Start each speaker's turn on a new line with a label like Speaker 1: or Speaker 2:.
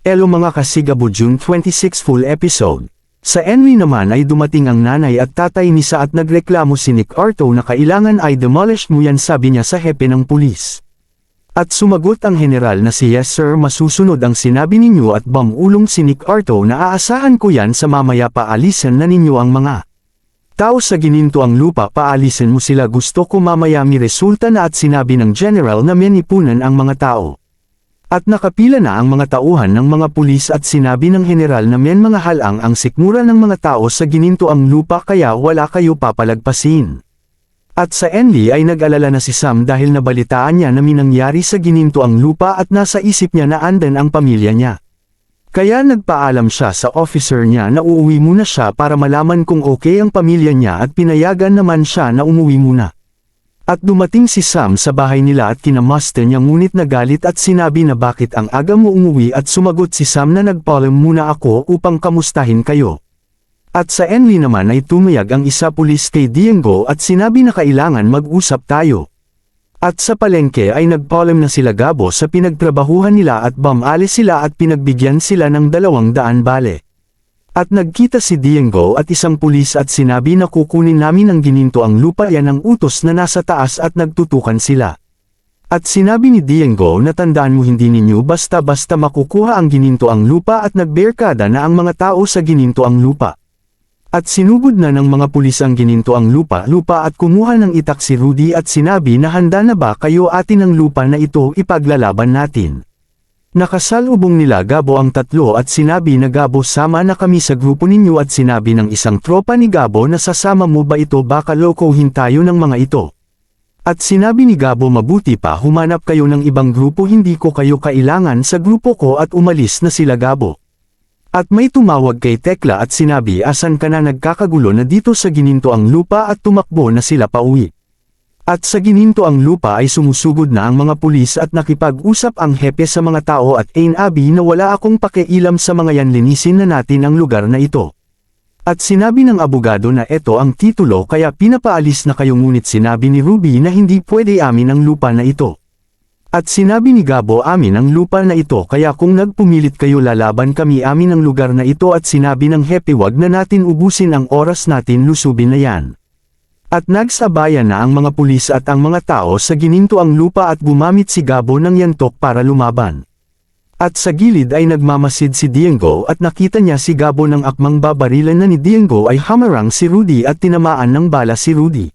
Speaker 1: Hello mga kasigabo, June 26 full episode. Sa Envy naman ay dumating ang nanay at tatay ni Sa at nagreklamo si Nick Arto na kailangan ay demolish mo yan, sabi niya sa hepe ng pulis. At sumagot ang general na si yes sir, masusunod ang sinabi ninyo, at bamulong si Nick Arto na aasahan ko yan sa mamaya, paalisan na ninyo ang mga tao sa gininto ang lupa, paalisin mo sila, gusto ko mamaya mi resulta na, at sinabi ng general na menipunan ang mga tao. At nakapila na ang mga tauhan ng mga pulis at sinabi ng general na mga halang ang sikmura ng mga tao sa gininto ang lupa, kaya wala kayo papalagpasin. At sa Envy ay nag-alala na si Sam dahil nabalitaan niya na minangyari sa gininto ang lupa at nasa isip niya na andan ang pamilya niya. Kaya nagpaalam siya sa officer niya na uuwi muna siya para malaman kung okay ang pamilya niya, at pinayagan naman siya na umuwi muna. At dumating si Sam sa bahay nila at kinamusta niya, ngunit nagalit at sinabi na bakit ang aga mo umuwi, at sumagot si Sam na nagpaalam muna ako upang kamustahin kayo. At sa Envy naman ay tumayag ang isa pulis kay Diego at sinabi na kailangan mag-usap tayo. At sa palengke ay nagpaalam na sila Gabo sa pinagtrabahuhan nila at bamalis sila at pinagbigyan sila ng 200 bale. At nagkita si Diego at isang pulis at sinabi na kukunin namin ang gininto ang lupa, yan ang utos na nasa taas, at nagtutukan sila. At sinabi ni Diego na tandaan mo, hindi ninyo basta-basta makukuha ang gininto ang lupa, at nagberkada na ang mga tao sa gininto ang lupa. At sinugod na ng mga pulis ang gininto ang lupa at kumuha ng itak si Rudy at sinabi na handa na ba kayo, atin ang lupa na ito, ipaglalaban natin. Nakasalubong nila Gabo ang tatlo at sinabi na Gabo, sama na kami sa grupo ninyo, at sinabi ng isang tropa ni Gabo na sasama mo ba ito, baka lokohin tayo ng mga ito. At sinabi ni Gabo, mabuti pa humanap kayo ng ibang grupo, hindi ko kayo kailangan sa grupo ko, at umalis na sila Gabo. At may tumawag kay Tekla at sinabi, asan ka na, nagkakagulo na dito sa gininto ang lupa, at tumakbo na sila pauwi. At sa gininto ang lupa ay sumusugod na ang mga pulis at nakipag-usap ang hepe sa mga tao at Abi na wala akong pakialam sa mga yan, linisin na natin ang lugar na ito. At sinabi ng abogado na eto ang titulo kaya pinapaalis na kayo, ngunit sinabi ni Ruby na hindi pwede, amin ang lupa na ito. At sinabi ni Gabo, amin ang lupa na ito, kaya kung nagpumilit kayo lalaban kami, amin ang lugar na ito. At sinabi ng hepe, wag na natin ubusin ang oras natin, lusubin na yan. At nagsabayan na ang mga pulis at ang mga tao sa gininto ang lupa at gumamit si Gabo ng yantok para lumaban. At sa gilid ay nagmamasid si Diego at nakita niya si Gabo ng akmang babarilan na ni Diego ay hamarang si Rudy at tinamaan ng bala si Rudy.